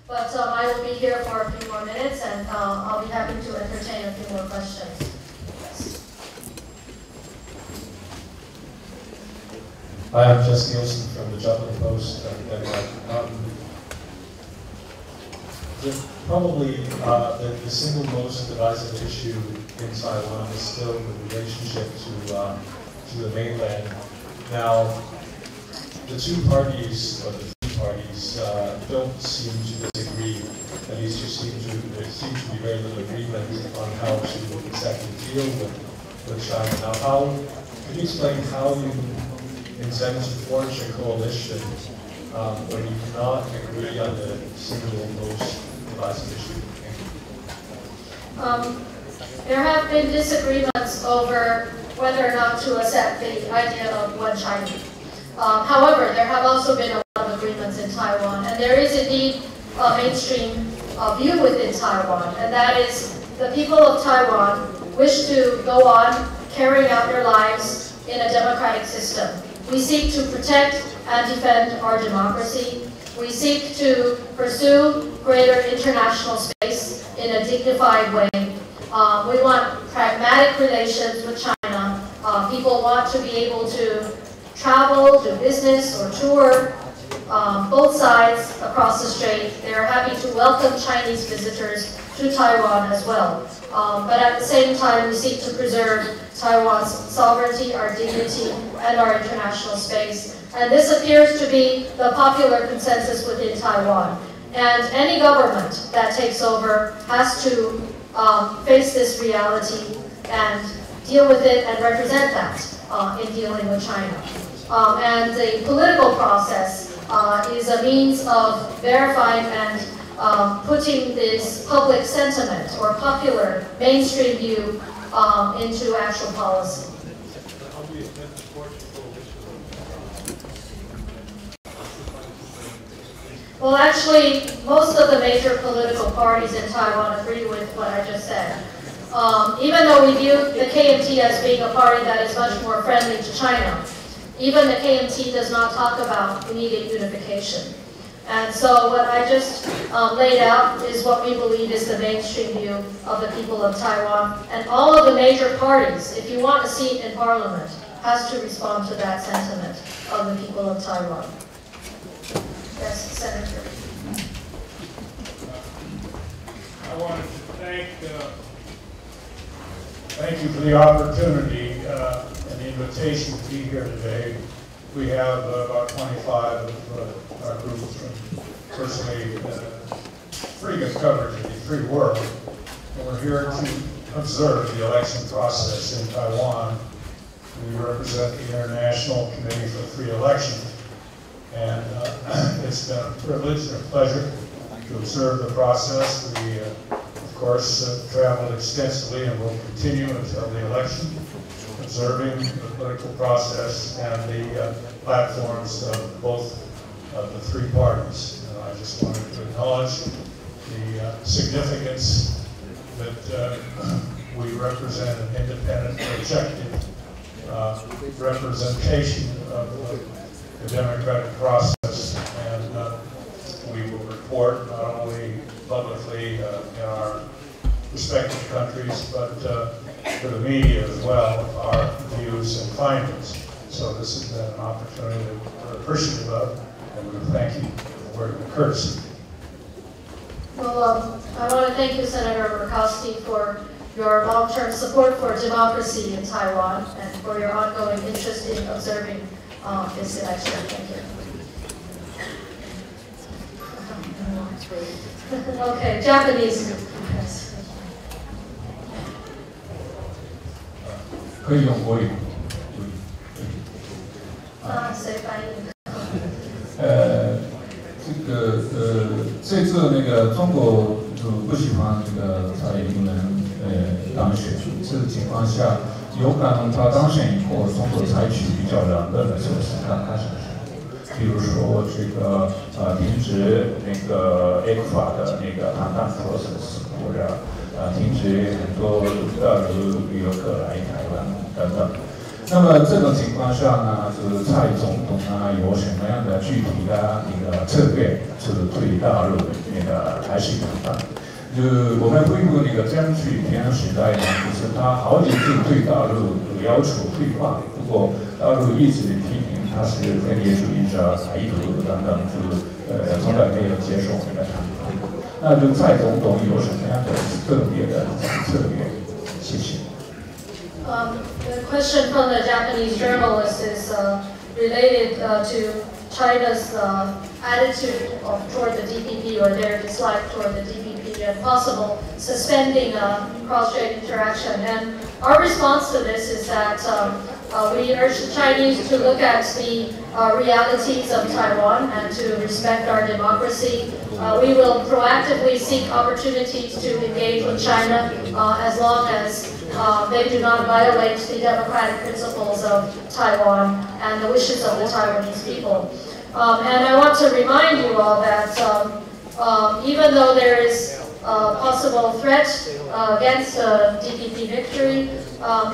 But I will be here for a few more minutes, and I'll be happy to entertain a few more questions. Hi, I'm Jess Nielsen from the Jutland Post. Probably the single most divisive issue in Taiwan is still the relationship to the mainland. Now, the two parties, or the three parties, don't seem to disagree. At least there seems to be very little agreement on how to exactly deal with China. Now, could you explain how you intend to forge a coalition when you cannot agree on the single most divisive issue? There have been disagreements over whether or not to accept the idea of one China. However, there have also been a lot of agreements in Taiwan, and there is indeed a mainstream view within Taiwan, and that is the people of Taiwan wish to go on carrying out their lives in a democratic system. We seek to protect and defend our democracy. We seek to pursue greater international space in a dignified way. We want pragmatic relations with China. People want to be able to travel, do business, or tour both sides across the strait. They are happy to welcome Chinese visitors to Taiwan as well. But at the same time, we seek to preserve Taiwan's sovereignty, our dignity, and our international space. And this appears to be the popular consensus within Taiwan. And any government that takes over has to face this reality and deal with it and represent that in dealing with China. And the political process is a means of verifying and putting this public sentiment or popular mainstream view into actual policy. Well, actually, most of the major political parties in Taiwan agree with what I just said. Even though we view the KMT as being a party that is much more friendly to China, even the KMT does not talk about immediate unification. And so what I just laid out is what we believe is the mainstream view of the people of Taiwan. And all of the major parties, if you want a seat in parliament, has to respond to that sentiment of the people of Taiwan. Yes, Senator. I wanted to thank you for the opportunity and the invitation to be here today. We have about 25 of our groups from virtually pretty good coverage of the free world. And we're here to observe the election process in Taiwan. We represent the International Committee for Free Election. And it's been a privilege and a pleasure to observe the process. We, of course, traveled extensively and will continue until the election, observing the political process and the platforms of both of the three parties. And I just wanted to acknowledge the significance that we represent an independent, objective representation of the democratic process, and we will report not only publicly in our respective countries, but to the media as well, our views and findings. So this has been an opportunity that we're appreciative of, and we thank you for the courtesy. Well, I want to thank you, Senator Murkowsiky, for your long-term support for democracy in Taiwan and for your ongoing interest in observing this election. Thank you. Okay, Japanese. 可以用国语。谁翻译？这次那个中国就不喜欢这个蔡英文当选，这个情况下，有可能他当选以后，中国采取比较两个的措施，看是不是？比如说这个停止那个 A 法的那个谈判 process， 或者停止很多旅游客来台湾等等。那么这种情况下呢，就是蔡总统啊有什么样的具体的一个策略，就是对大陆那个还是一样大。我们恢复那个争取平衡时代呢，就是他好几次对大陆有要求对话，不过大陆一直批评他是分裂主义者、台独等等，从来没有接受我们的谈判。那蔡总统有什么样的特别的策略？谢谢。The question from the Japanese journalist is related to China's attitude toward the DPP or their dislike toward the DPP and possible suspending cross-strait interaction. And our response to this is that we urge the Chinese to look at the realities of Taiwan and to respect our democracy. We will proactively seek opportunities to engage with China as long as they do not violate the democratic principles of Taiwan and the wishes of the Taiwanese people. And I want to remind you all that even though there is a possible threat against DPP victory,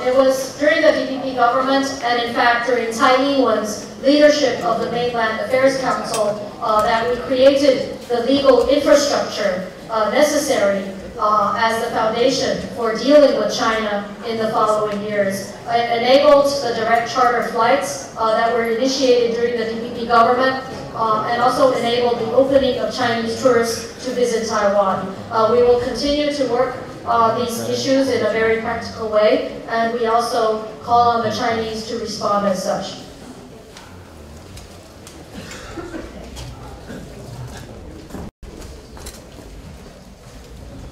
it was during the DPP government and in fact during蔡英文's leadership of the Mainland Affairs Council that we created the legal infrastructure necessary as the foundation for dealing with China in the following years. It enabled the direct charter flights that were initiated during the DPP government and also enabled the opening of Chinese tourists to visit Taiwan. We will continue to work these issues in a very practical way, and we also call on the Chinese to respond as such.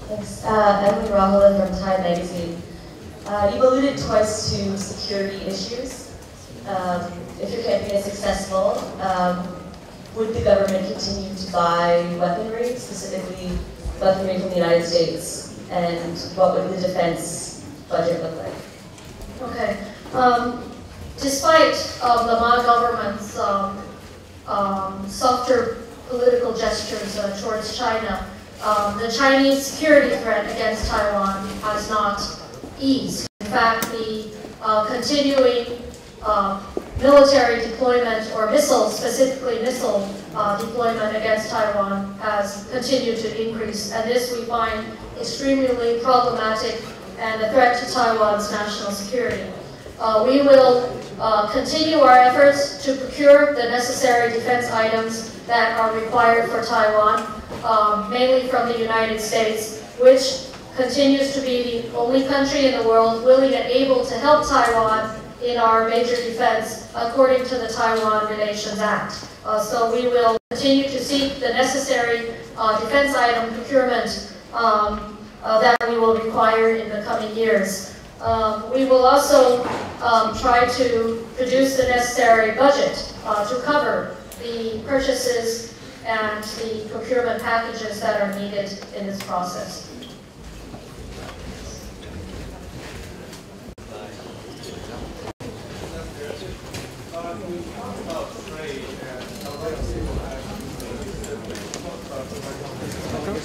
Thanks. Emily Rahola from Time Magazine. You've alluded twice to security issues. If your campaign is successful, would the government continue to buy weaponry, specifically weaponry from the United States? And what would the defense budget look like? Okay. Despite the Ma government's softer political gestures towards China, the Chinese security threat against Taiwan has not eased. In fact, the continuing military deployment or specifically missile deployment against Taiwan has continued to increase. And this we find extremely problematic and a threat to Taiwan's national security. We will continue our efforts to procure the necessary defense items that are required for Taiwan, mainly from the United States, which continues to be the only country in the world willing and able to help Taiwan in our major defense according to the Taiwan Relations Act. So we will continue to seek the necessary defense item procurement that we will require in the coming years. We will also try to produce the necessary budget to cover the purchases and the procurement packages that are needed in this process.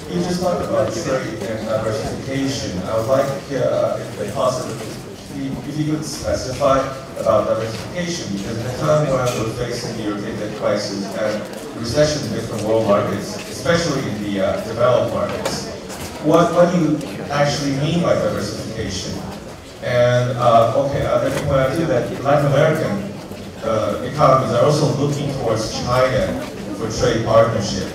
You just talked about trade and diversification. I would like, if possible, if you could specify about diversification, because in a time when we're facing the European debt crisis and recession in different world markets, especially in the developed markets, what do you actually mean by diversification? And let me point out too that Latin American economies are also looking towards China for trade partnership.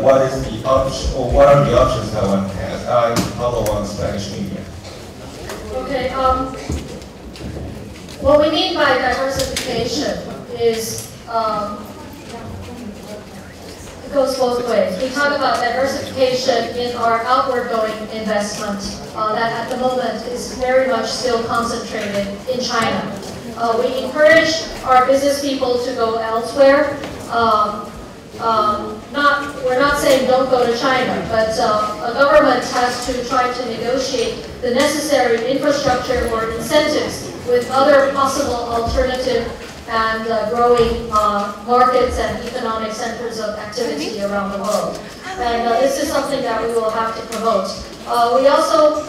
What is the option, or what are the options Taiwan has? I follow on Spanish media. Okay. What we mean by diversification is it goes both ways. We talk about diversification in our outward-going investment that at the moment is very much still concentrated in China. We encourage our business people to go elsewhere. We're not saying don't go to China, but a government has to try to negotiate the necessary infrastructure or incentives with other possible alternative and growing markets and economic centers of activity around the world. And this is something that we will have to promote. We also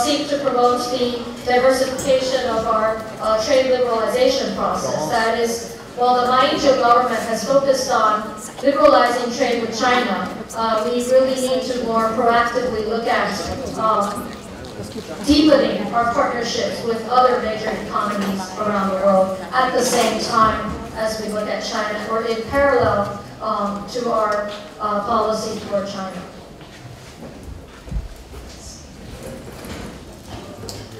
seek to promote the diversification of our trade liberalization process. That is while the Maing九government has focused on liberalizing trade with China, we really need to more proactively look at deepening our partnerships with other major economies around the world at the same time as we look at China, or in parallel to our policy toward China.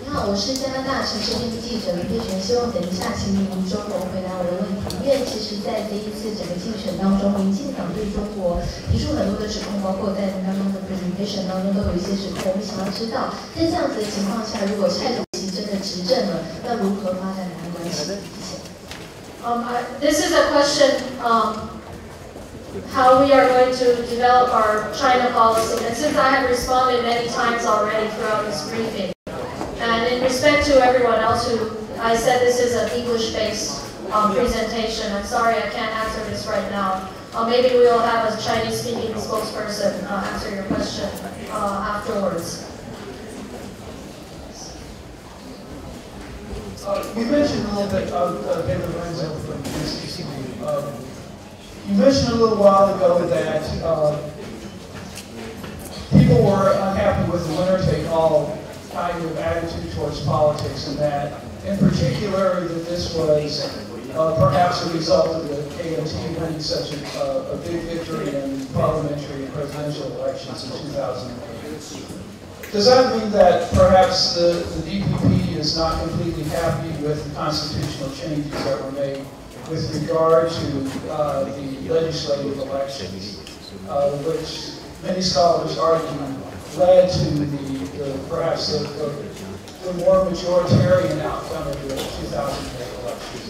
你好，我是加拿大城市编辑记者林佩璇，希望等一下请你用中文回答我的问题。因为其实，在这一次整个竞选当中，民进党对中国提出很多的指控，包括在刚刚的 presentation 当中都有一些指控。我们想要知道，在这样子的情况下，如果蔡主席真的执政了，要如何发展两岸关系？谢谢。This is a question. How we are going to develop our China policy, and since I have responded many times already throughout this briefing. And in respect to everyone else who, I said this is an English-based presentation. I'm sorry I can't answer this right now. Maybe we will have a Chinese-speaking spokesperson answer your question afterwards. You mentioned a little bit of David Renzo from you mentioned a little while ago that people were unhappy with the winner-take-all kind of attitude towards politics, and that, in particular, that this was perhaps a result of the KMT winning such a big victory in parliamentary and presidential elections in 2008. Does that mean that perhaps the DPP is not completely happy with the constitutional changes that were made with regard to the legislative elections, which many scholars argue led to perhaps the more majoritarian outcome of the 2008 elections?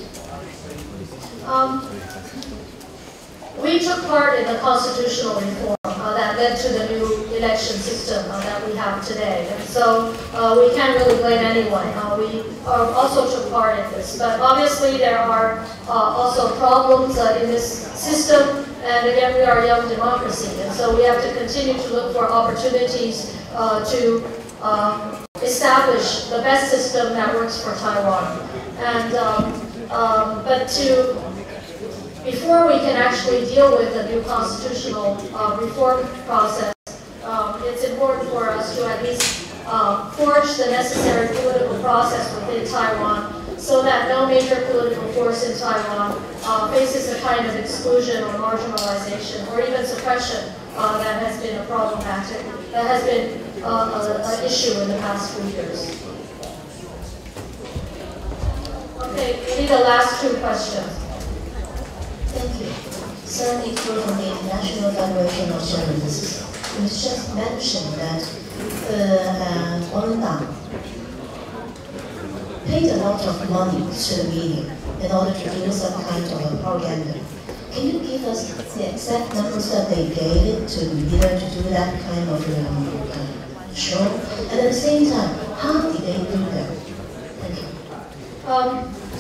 We took part in the constitutional reform that led to the new election system that we have today. And so we can't really blame anyone. We also took part in this. But obviously there are also problems in this system. And again, we are a young democracy. And so we have to continue to look for opportunities to establish the best system that works for Taiwan. And before we can actually deal with the new constitutional reform process, it's important for us to at least forge the necessary political process within Taiwan so that no major political force in Taiwan faces a kind of exclusion or marginalization or even suppression that has been that has been an issue in the past few years. Okay, maybe the last two questions. Thank you. Sir, it's from the International Federation of Journalists. You just mentioned that the Kuomintang paid a lot of money to the media in order to do some kind of propaganda. Can you give us the exact numbers that they gave to the media to do that kind of show? And at the same time, how did they do that? Thank you.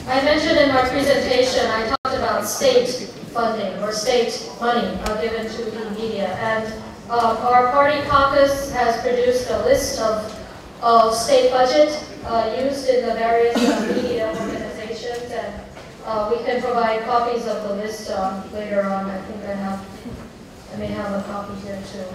I mentioned in my presentation, I talked about state funding or state money given to the media. And our party caucus has produced a list of state budget used in the various media organizations. And we can provide copies of the list later on. I think I may have a copy here too.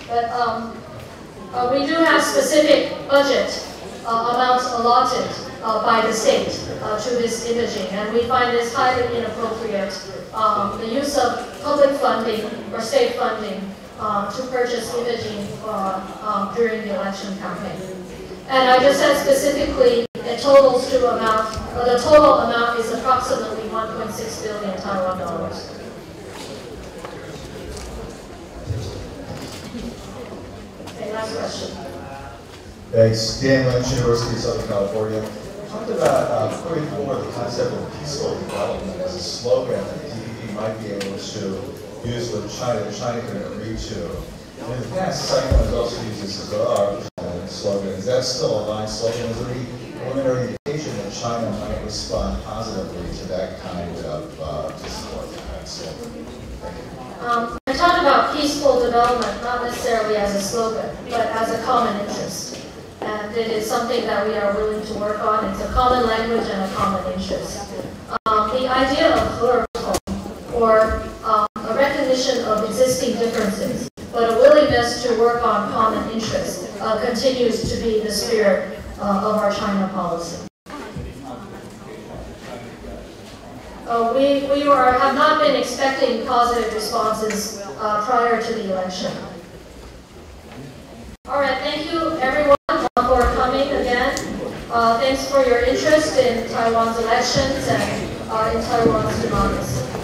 But we do have specific budget amounts allotted by the state to this imaging, and we find this highly inappropriate. The use of public funding or state funding to purchase imaging during the election campaign. And I just said specifically, it totals to amount, the total amount is approximately 1.6 billion Taiwan dollars. Okay, last question. Thanks. Dan Lynch, University of Southern California. You talked about putting forward the concept of peaceful development as a slogan that the DPP might be able to use with China, that China can agree to. And in the past, China has also used this as our slogan. Is that still a line slogan? Is there any preliminary indication that China might respond positively to that kind of support for that slogan? I talked about peaceful development, not necessarily as a slogan, but as a common interest. And it is something that we are willing to work on. It's a common language and a common interest. the idea of 和而不同, or a recognition of existing differences, but a willingness to work on common interests, continues to be the spirit of our China policy. We have not been expecting positive responses prior to the election. All right, thank you everyone for coming again. Thanks for your interest in Taiwan's elections and in Taiwan's democracy.